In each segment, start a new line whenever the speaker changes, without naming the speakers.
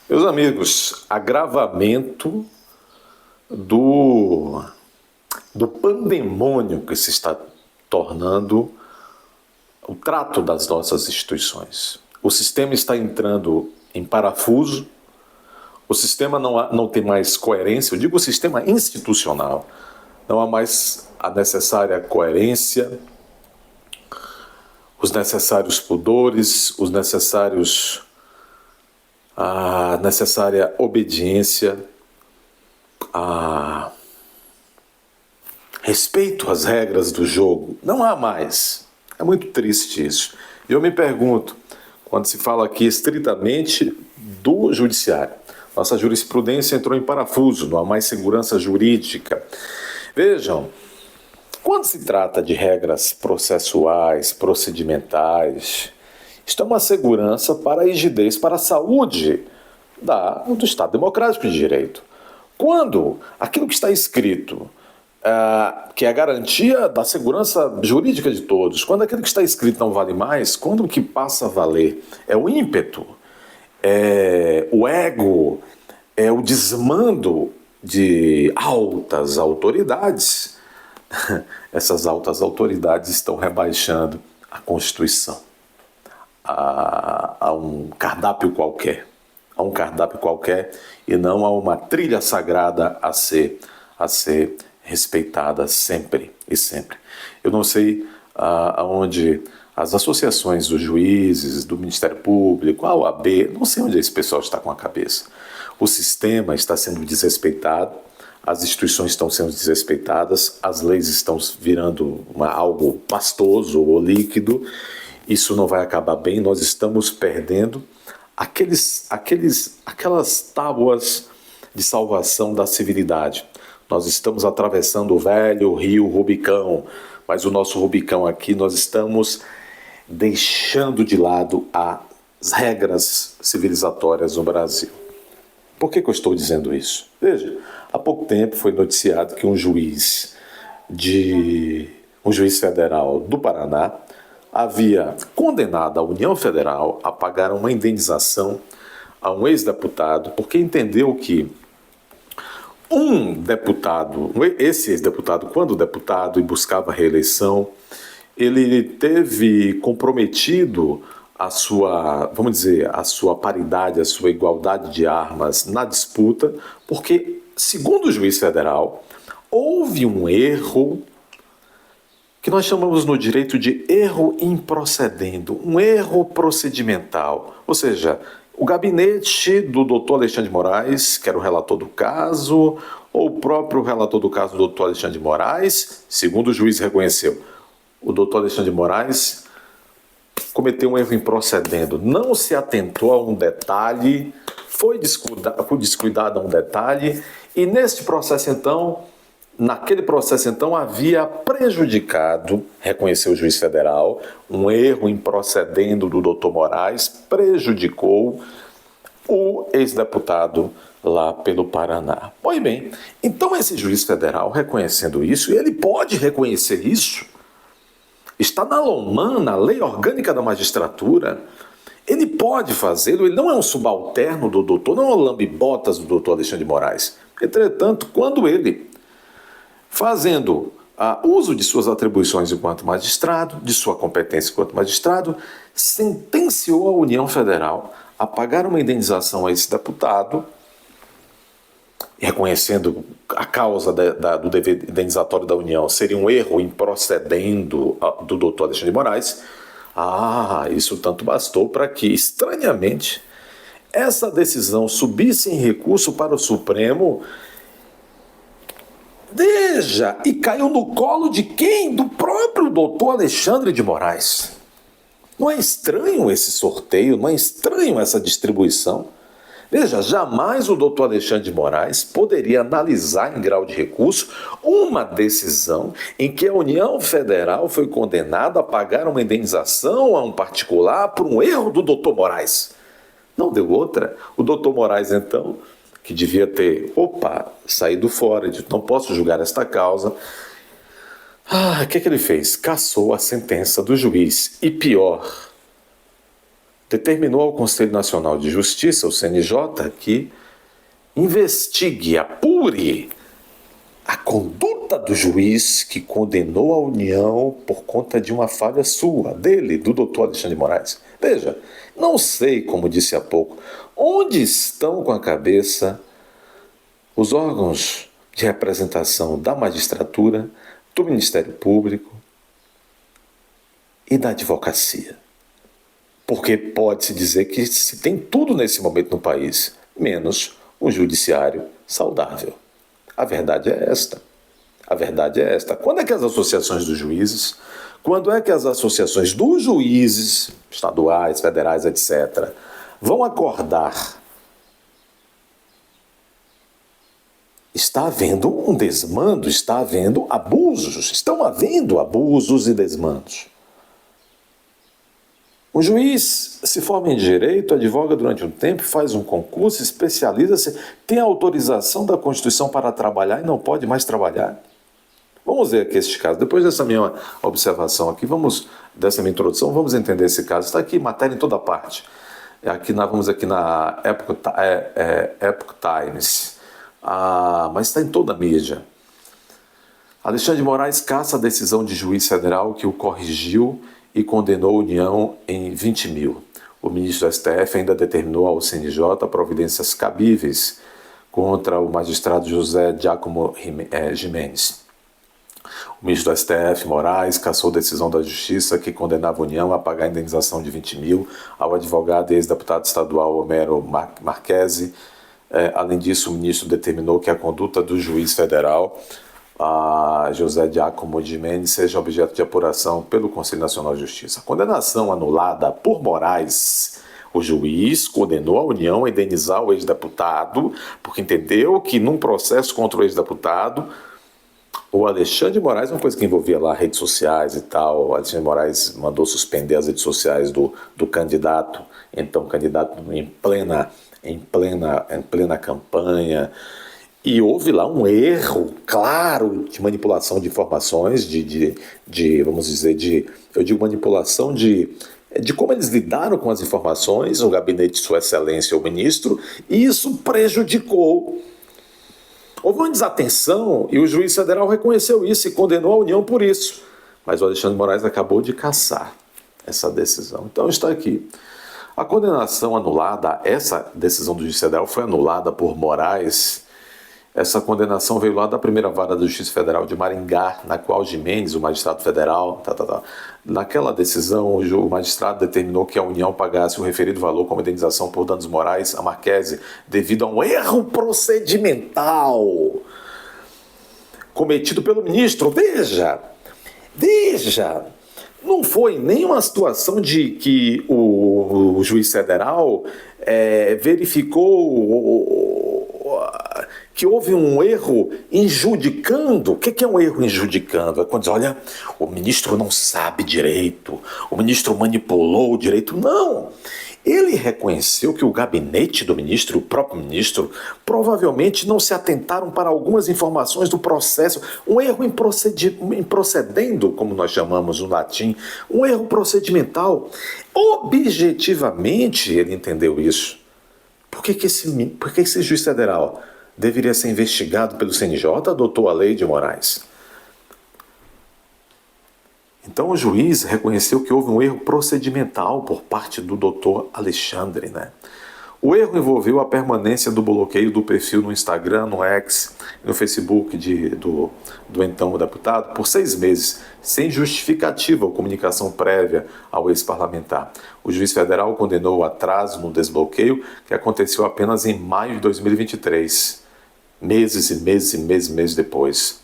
Meus amigos, agravamento do, do pandemônio que se está tornando o trato das nossas instituições. O sistema está entrando em parafuso, o sistema não tem mais coerência, eu digo o sistema institucional, não há mais a necessária coerência, os necessários pudores, a necessária obediência, a respeito às regras do jogo. Não há mais. É muito triste isso. E eu me pergunto, quando se fala aqui estritamente do judiciário, nossa jurisprudência entrou em parafuso, não há mais segurança jurídica. Vejam, quando se trata de regras processuais, procedimentais, isto é uma segurança para a rigidez, para a saúde do Estado Democrático de Direito. Quando aquilo que está escrito, que é a garantia da segurança jurídica de todos, quando aquilo que está escrito não vale mais, quando o que passa a valer é o ímpeto, é o ego, é o desmando de altas autoridades, essas altas autoridades estão rebaixando a Constituição a um cardápio qualquer, e não a uma trilha sagrada a ser respeitada sempre e sempre. Eu não sei aonde as associações dos juízes, do Ministério Público, a OAB, não sei onde esse pessoal está com a cabeça. O sistema está sendo desrespeitado, as instituições estão sendo desrespeitadas, as leis estão virando algo pastoso ou líquido. Isso não vai acabar bem, nós estamos perdendo aquelas tábuas de salvação da civilidade. Nós estamos atravessando o velho rio Rubicão, mas o nosso Rubicão aqui nós estamos deixando de lado as regras civilizatórias no Brasil. Por que eu estou dizendo isso? Veja, há pouco tempo foi noticiado que um juiz federal do Paraná havia condenado a União Federal a pagar uma indenização a um ex-deputado, porque entendeu que esse ex-deputado, quando deputado e buscava reeleição, ele teve comprometido a sua paridade, a sua igualdade de armas na disputa, porque, segundo o juiz federal, houve um erro que nós chamamos no direito de erro improcedendo, um erro procedimental. Ou seja, o gabinete do doutor Alexandre de Moraes, que era o relator do caso, ou o próprio relator do caso, o doutor Alexandre de Moraes, segundo o juiz reconheceu, o doutor Alexandre de Moraes cometeu um erro improcedendo, não se atentou a um detalhe, foi descuidado a um detalhe, e naquele processo, então, havia prejudicado, reconheceu o juiz federal, um erro improcedendo do doutor Moraes, prejudicou o ex-deputado lá pelo Paraná. Pois bem, então esse juiz federal reconhecendo isso, e ele pode reconhecer isso, está na LOMAN, na Lei Orgânica da Magistratura, ele pode fazê-lo, ele não é um subalterno do doutor, não é um lambe-botas do doutor Alexandre de Moraes. Entretanto, quando ele, fazendo uso de suas atribuições enquanto magistrado, de sua competência enquanto magistrado, sentenciou a União Federal a pagar uma indenização a esse deputado, reconhecendo a causa do dever indenizatório da União seria um erro improcedendo do doutor Alexandre de Moraes. Isso tanto bastou para que, estranhamente, essa decisão subisse em recurso para o Supremo. Veja, e caiu no colo de quem? Do próprio doutor Alexandre de Moraes. Não é estranho esse sorteio? Não é estranho essa distribuição? Veja, jamais o doutor Alexandre de Moraes poderia analisar em grau de recurso uma decisão em que a União Federal foi condenada a pagar uma indenização a um particular por um erro do doutor Moraes. Não deu outra. O doutor Moraes, então, que devia ter, saído fora, não posso julgar esta causa. O que ele fez? Cassou a sentença do juiz. E pior, determinou ao Conselho Nacional de Justiça, o CNJ, que investigue, apure a conduta do juiz que condenou a União por conta de uma falha sua, dele, do doutor Alexandre de Moraes. Veja, não sei, como disse há pouco, onde estão com a cabeça os órgãos de representação da magistratura, do Ministério Público e da advocacia. Porque pode-se dizer que se tem tudo nesse momento no país, menos um judiciário saudável. A verdade é esta. A verdade é esta. Quando é que as associações dos juízes, quando é que as associações dos juízes, estaduais, federais, etc., vão acordar? Está havendo um desmando, está havendo abusos, estão havendo abusos e desmandos. O juiz se forma em direito, advoga durante um tempo, faz um concurso, especializa-se, tem autorização da Constituição para trabalhar e não pode mais trabalhar. Vamos ver aqui este caso. Depois dessa minha observação aqui, dessa minha introdução, vamos entender esse caso. Está aqui, matéria em toda parte. Vamos aqui na Epoch Times. Mas está em toda a mídia. Alexandre de Moraes caça a decisão de juiz federal que o corrigiu e condenou a União em 20 mil. O ministro do STF ainda determinou ao CNJ providências cabíveis contra o magistrado José Giacomo Gimenez. O ministro do STF, Moraes, cassou a decisão da Justiça que condenava a União a pagar a indenização de 20 mil ao advogado e ex-deputado estadual Homero Marchesi. Além disso, o ministro determinou que a conduta do juiz federal José Giacomo Gimenez seja objeto de apuração pelo Conselho Nacional de Justiça. A condenação anulada por Moraes. O juiz condenou a União a indenizar o ex-deputado porque entendeu que num processo contra o ex-deputado o Alexandre de Moraes, uma coisa que envolvia lá redes sociais e tal, o Alexandre de Moraes mandou suspender as redes sociais do candidato, então candidato em plena campanha. E houve lá um erro claro de manipulação de informações, vamos dizer, eu digo manipulação de como eles lidaram com as informações, o gabinete de Sua Excelência, o ministro, e isso prejudicou. Houve uma desatenção e o juiz federal reconheceu isso e condenou a União por isso. Mas o Alexandre de Moraes acabou de cassar essa decisão. Então está aqui. A condenação anulada, essa decisão do juiz federal foi anulada por Moraes. Essa condenação veio lá da primeira vara da Justiça Federal de Maringá, na qual Gimenez, o magistrado federal, naquela decisão, o magistrado determinou que a União pagasse o referido valor como indenização por danos morais a Marchesi devido a um erro procedimental cometido pelo ministro. Veja, não foi nenhuma situação de que o juiz federal verificou que houve um erro injudicando. O que é um erro injudicando? É quando diz, olha, o ministro não sabe direito, o ministro manipulou o direito. Não! Ele reconheceu que o gabinete do ministro, o próprio ministro, provavelmente não se atentaram para algumas informações do processo. Um erro em procedendo, como nós chamamos no latim, um erro procedimental. Objetivamente, ele entendeu isso. Por que esse juiz federal deveria ser investigado pelo CNJ, adotou a lei de Moraes? Então o juiz reconheceu que houve um erro procedimental por parte do doutor Alexandre, né? O erro envolveu a permanência do bloqueio do perfil no Instagram, no X, no Facebook do então deputado por 6 meses, sem justificativa ou comunicação prévia ao ex-parlamentar. O juiz federal condenou o atraso no desbloqueio, que aconteceu apenas em maio de 2023, meses depois.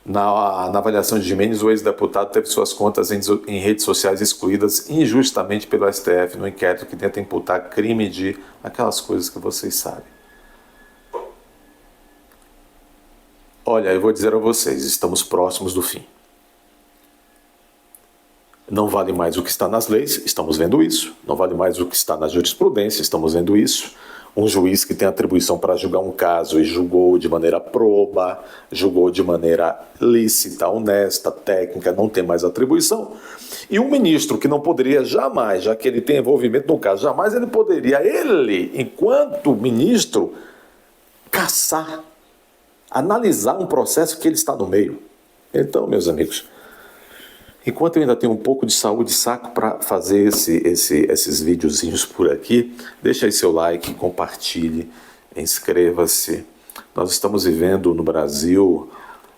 Na avaliação de Gimenez, o ex-deputado teve suas contas em redes sociais excluídas injustamente pelo STF no inquérito que tenta imputar crime de aquelas coisas que vocês sabem. Olha, eu vou dizer a vocês, estamos próximos do fim. Não vale mais o que está nas leis, estamos vendo isso. Não vale mais o que está na jurisprudência, estamos vendo isso. um juiz que tem atribuição para julgar um caso e julgou de maneira proba, julgou de maneira lícita, honesta, técnica, não tem mais atribuição. E um ministro que não poderia jamais, já que ele tem envolvimento no caso, jamais ele poderia, enquanto ministro, caçar, analisar um processo que ele está no meio. Então, meus amigos, enquanto eu ainda tenho um pouco de saúde e saco para fazer esses videozinhos por aqui, deixa aí seu like, compartilhe, inscreva-se. Nós estamos vivendo no Brasil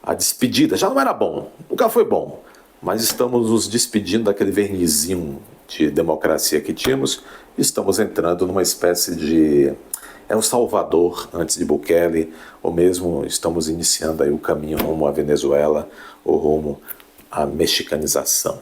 a despedida. Já não era bom, nunca foi bom, mas estamos nos despedindo daquele vernizinho de democracia que tínhamos e estamos entrando numa espécie de El Salvador antes de Bukele, ou mesmo estamos iniciando aí o caminho rumo à Venezuela ou rumo à mexicanização.